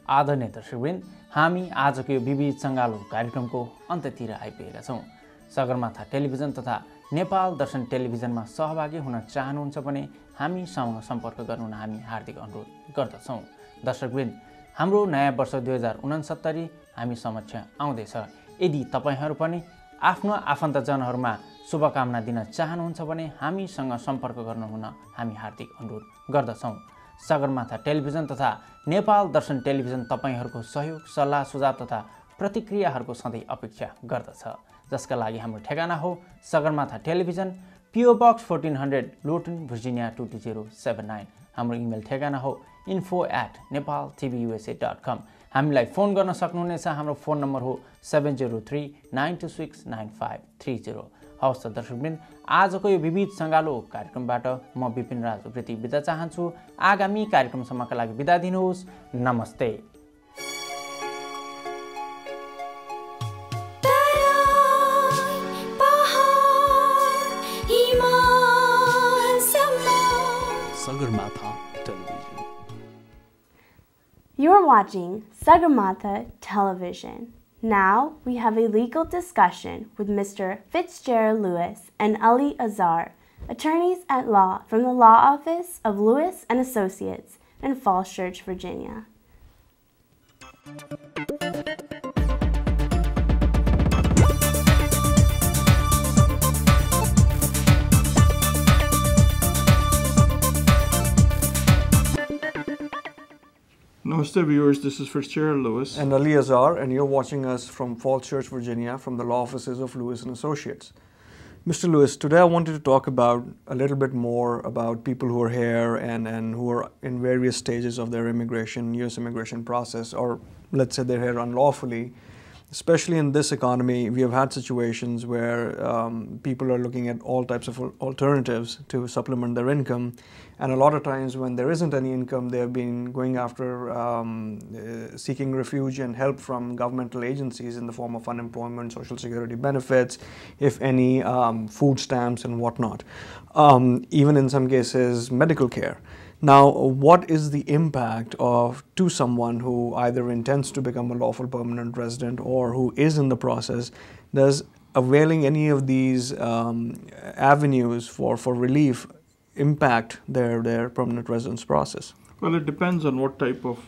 आदरणीय दर्शकवृन्द, हामी आजको यो विविध सङ्गालो कार्यक्रमको अन्त्यतिर आइपुगेका छौँ। सगरमाथा टेलिभिजन तथा नेपाल दर्शन टेलिभिजनमा सहभागी हुन चाहनुहुन्छ भने हामीसँग सम्पर्क गर्नुहुन हामी हार्दिक अनुरोध गर्दछौँ। दर्शकवृन्द, हाम्रो नयाँ वर्ष 2069 हामी समक्ष आउँदैछ। यदि तपाईहरू पनि आफ्नो आफन्तजनहरूमा शुभकामना दिन चाहनुहुन्छ भने हामीसँग सम्पर्क गर्नुहुन हामी हार्दिक अनुरोध गर्दछौँ। सगरमाथा टेलिभिजन तथा नेपाल दर्शन टेलिभिजन तपाईहरूको सहयोग, सल्लाह, सुझाव तथा प्रतिक्रियाहरूको सधैँ अपेक्षा गर्दछ, जसका लागि हाम्रो ठेगाना हो Sagarmatha television, PO Box 1400, Lotan, Virginia 22079। हाम्रो इमेल ठेगाना हो info@nepaltvusa.com। हामीलाई फोन गर्न सक्नुहुनेछ। हाम्रो फोन नम्बर हो 703-926-9530। हवस् त दर्शकवृन्द, आजको यो विविध सङ्गालो कार्यक्रमबाट म विपिन राज उप्रेती बिदा चाहन्छु। आगामी कार्यक्रमसम्मका लागि बिदा दिनुहोस्। नमस्ते। Sagarmatha Television. You're watching Sagarmatha Television. Now we have a legal discussion with Mr. Fitzgerald Lewis and Ali Azar, attorneys at law from the Law Office of Lewis and Associates in Falls Church, Virginia. Namaste viewers, this is Fitzgerald Lewis and Ali Azar, and you're watching us from Falls Church, Virginia, from the law offices of Lewis and Associates. Mr. Lewis, today I wanted to talk about a little bit more about people who are here and who are in various stages of their U.S. immigration process, or let's say they're here unlawfully. Especially in this economy, we have had situations where people are looking at all types of alternatives to supplement their income. And a lot of times when there isn't any income, they have been going after seeking refuge and help from governmental agencies in the form of unemployment, social security benefits, if any, food stamps and whatnot. Even in some cases, medical care. Now, what is the impact to someone who either intends to become a lawful permanent resident or who is in the process? Does availing any of these avenues for relief impact their permanent residence process? Well, it depends on what type of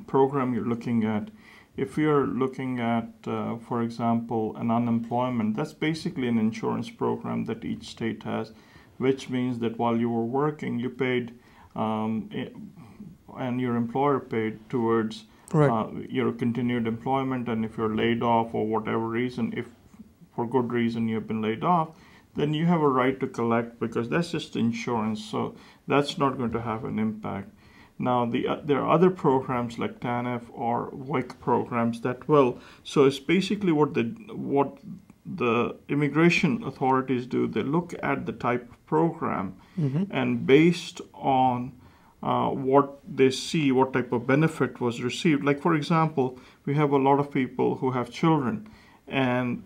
program you're looking at. If you're looking at, for example, an unemployment, that's basically an insurance program that each state has, which means that while you were working, you paid and your employer paid towards your continued employment. And if you're laid off or whatever reason, if for good reason you have been laid off, then you have a right to collect, because that's just insurance. So that's not going to have an impact. Now, there are other programs like TANF or WIC programs that will. So it's basically what the immigration authorities do. They look at the type of program, and based on what they see, what type of benefit was received. Like, for example, we have a lot of people who have children, and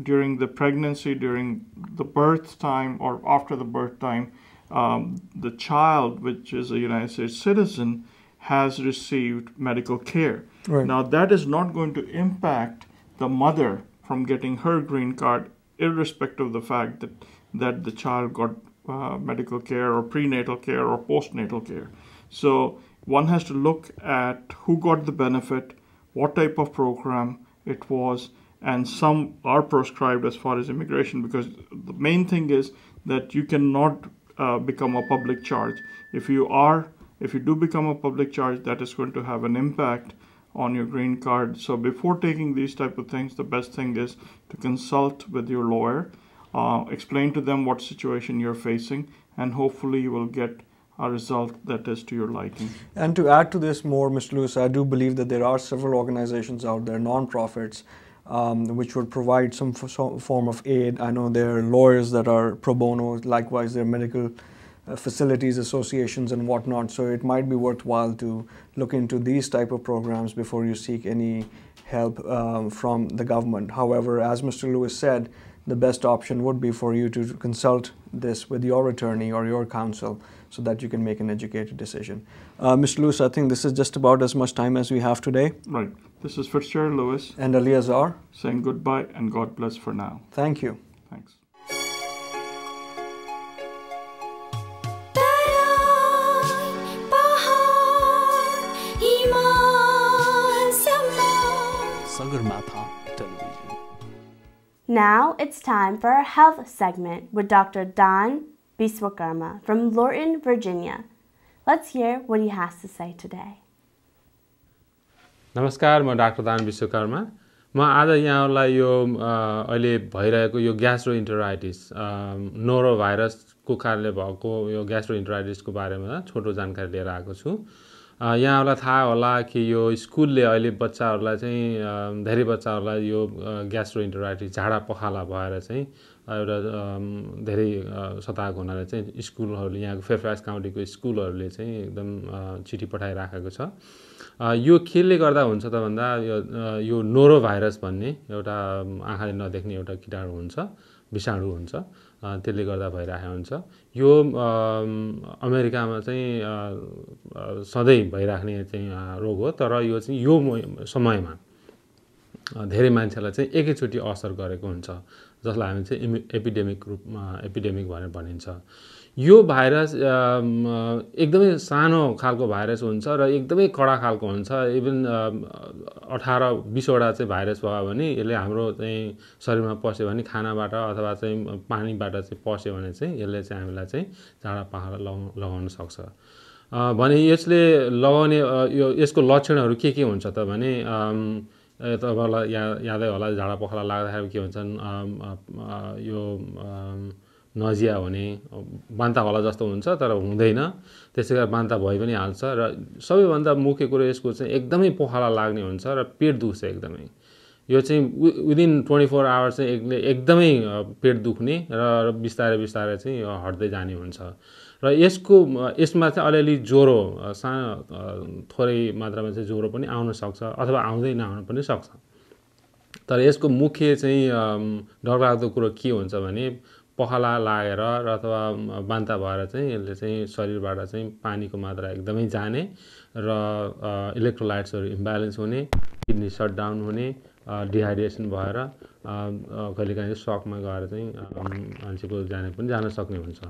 during the pregnancy, during the birth time, or after the birth time, the child, which is a United States citizen, has received medical care. Right. Now, that is not going to impact the mother from getting her green card, irrespective of the fact that the child got medical care or prenatal care or postnatal care. So one has to look at who got the benefit, what type of program it was, and some are proscribed as far as immigration, because the main thing is that you cannot become a public charge. If you do become a public charge, that is going to have an impact on your green card. So before taking these type of things, the best thing is to consult with your lawyer, explain to them what situation you're facing, and hopefully you will get a result that is to your liking. And to add to this more, Mr. Lewis, I do believe that there are several organizations out there, non-profits, which would provide some form of aid. I know there are lawyers that are pro bono, likewise there are medical facilities, associations and whatnot. So it might be worthwhile to look into these type of programs before you seek any help from the government. However, as Mr. Lewis said, the best option would be for you to consult this with your attorney or your counsel so that you can make an educated decision. Mr. Lewis, I think this is just about as much time as we have today. Right. This is Fitzgerald Lewis. And Ali Azhar. Saying goodbye and God bless for now. Thank you. Thanks. Sagarmatha Television. Now it's time for our health segment with Dr. Don Biswakarma from Lorton, Virginia. Let's hear what he has to say today. नमस्कार, म doctor दान विश्वकर्मा। म आज यहाँलाई यो अहिले भइरहेको यो ग्यास्ट्रोइन्टेराइटिस noro भाइरसको कारणले भएको यो ग्यास्ट्रोइन्टेराइटिसको बारेमा छोटो जानकारी लिएर आएको छु। यहाँलाई थाहा होला कि यो स्कुलले अहिले बच्चाहरूलाई चाहिँ धेरै बच्चाहरूलाई यो ग्यास्ट्रोइन्टेराइटिस झाडा पखाला भएर चाहिँ एउटा धेरै सताएको हुनाले चाहिँ स्कुलहरूले यहाँको फेयरफैक्स काउन्टीको स्कुलहरूले चाहिँ एकदम चिठी पठाइराखेको छ। यो केले गर्दा हुन्छ त भन्दा यो नोरो भाइरस भन्ने एउटा आँखाले नदेख्ने एउटा कीटाणु हुन्छ, विषाणु हुन्छ, त्यसले गर्दा भइरहेको हुन्छ। यो अमेरिकामा चाहिँ सधैँ भइराख्ने चाहिँ रोग हो, तर यो चाहिँ यो समयमा धेरै मान्छेलाई चाहिँ एकैचोटि असर गरेको हुन्छ, जसलाई हामी चाहिँ एपिडेमिक भनेर भनिन्छ। यो भाइरस एकदमै सानो खालको भाइरस हुन्छ र एकदमै कडा खालको हुन्छ। इभन 18-20 वटा चाहिँ भाइरस भयो भने यसले हाम्रो चाहिँ शरीरमा पस्यो भने खानाबाट अथवा चाहिँ पानीबाट चाहिँ पस्यो भने चाहिँ यसले चाहिँ हामीलाई चाहिँ झाडा पखाला लगाउन सक्छ। भने यसले लगाउने यसको लक्षणहरू के हुन्छ त भने तपाईँलाई यादै होला, झाडा पखाला लाग्दाखेरि के हुन्छन्, यो नजिया हुने, बान्ता होला जस्तो हुन्छ तर हुँदैन, त्यसै गरी बान्ता भइ पनि हाल्छ। र सबैभन्दा मुख्य कुरो यसको चाहिँ एकदमै पखाला लाग्ने हुन्छ र पेट दुख्छ एकदमै। यो चाहिँ विदिन 24 आवर्स चाहिँ एकदमै पेट दुख्ने र बिस्तारै बिस्तारै चाहिँ यो हट्दै जाने हुन्छ। र यसमा चाहिँ अलिअलि ज्वरो, सानो थोरै मात्रामा चाहिँ ज्वरो पनि आउन सक्छ अथवा आउँदै नआउन पनि सक्छ। तर यसको मुख्य चाहिँ डरलाग्दो कुरो के हुन्छ भने पखाला लागेर र अथवा बान्ता भएर चाहिँ यसले चाहिँ शरीरबाट चाहिँ पानीको मात्रा एकदमै जाने र इलेक्ट्रोलाइट्सहरू इम्ब्यालेन्स हुने, किडनी सटडाउन हुने, डिहाइड्रेसन भएर कहिलेकाहीँ सकमा गएर चाहिँ मान्छेको जाने पनि जान सक्ने हुन्छ।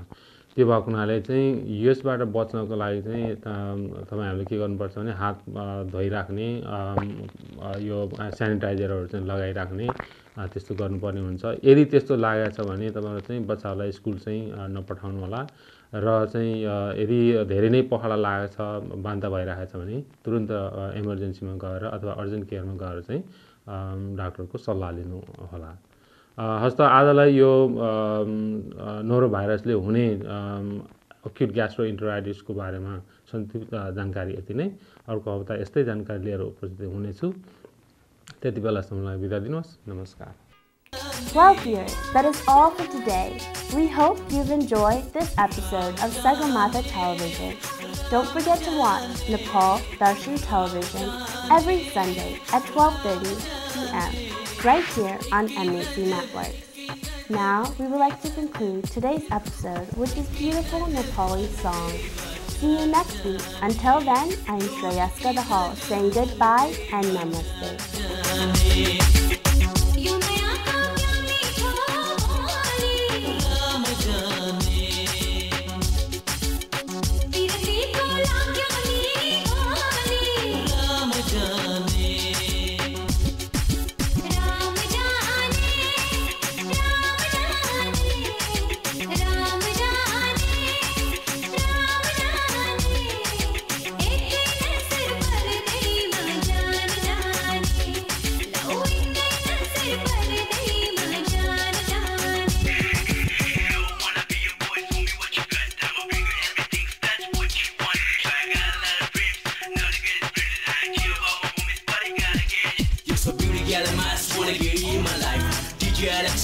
त्यो भएको हुनाले चाहिँ यसबाट बच्नको लागि चाहिँ तपाईँहरूले के गर्नुपर्छ भने हात धोइराख्ने, यो सेनिटाइजरहरू चाहिँ लगाइराख्ने, त्यस्तो गर्नुपर्ने हुन्छ। यदि त्यस्तो लागेको छ भने तपाईँहरू चाहिँ बच्चाहरूलाई स्कुल चाहिँ नपठाउनु होला। र चाहिँ यदि धेरै नै पखाला लागेको छ, बान्ता भइरहेको छ भने तुरुन्त इमर्जेन्सीमा गएर अथवा अर्जेन्ट केयरमा गएर चाहिँ डाक्टरको सल्लाह लिनु होला। हस्त आजलाई यो नोरो भाइरसले हुने अक्युट ग्यास्ट्रोइन्टेराइटिसको बारेमा संक्षिप्त जानकारी यति नै। अर्को हप्ता यस्तै जानकारी लिएर उपस्थित हुनेछु। त्यति बेलासम्मलाई बिदा दिनुहोस्। नमस्कार। Well, viewers, that is all for today. We hope you've enjoyed this episode of Sagarmatha Television. Don't forget to watch Nepal Darshan Television every Sunday at 12:30 p.m. right here on MAC Networks. Now, we would like to conclude today's episode with this beautiful Nepali song. See you next week. Until then, I'm Shreyaska Dahal saying goodbye and namaste.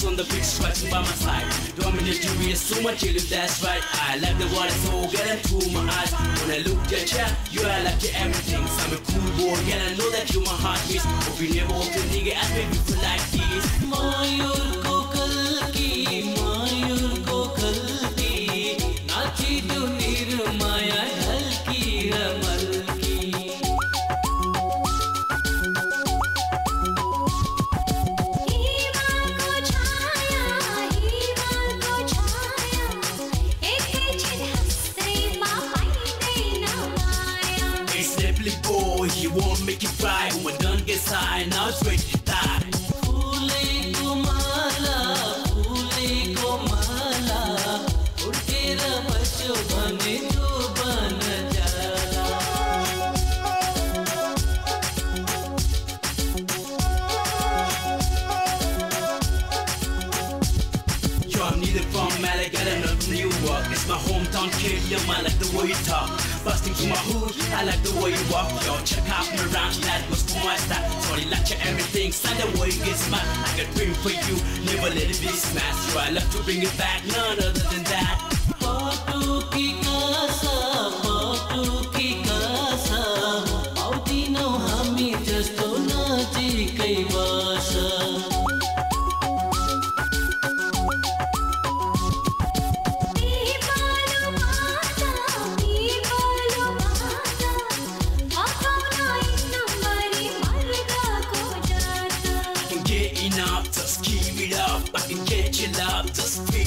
On the beach, scratching by my side. Dominate you, we so much you live, that's right. I like the water, so get into my eyes. When I look at you, you are like you're everything. So I'm a cool boy, and I know that you my heart miss. Hope you never walk a nigga, I make you feel like this. Mayur ko kalki, nachi do nirma. Oh, he won't make you cry. When done gets high, now it's ready to die. Phule ko mala, udkera bacho bane jo ban jala. Yo, I'm neither from Malaga nor Newark. It's my hometown kid, yo, I like the way you talk. Busting through my hood, I like the way you walk. Yo, check out my ranch, that was for my style. Sorry, like you everything, sign the way you get smart. I got dream for you, never let it be smashed. So I love to bring it back, none other than that. Patu ki kasa, autino hami jasto najikai basa. Enough, just keep it up. I can get your love, just feel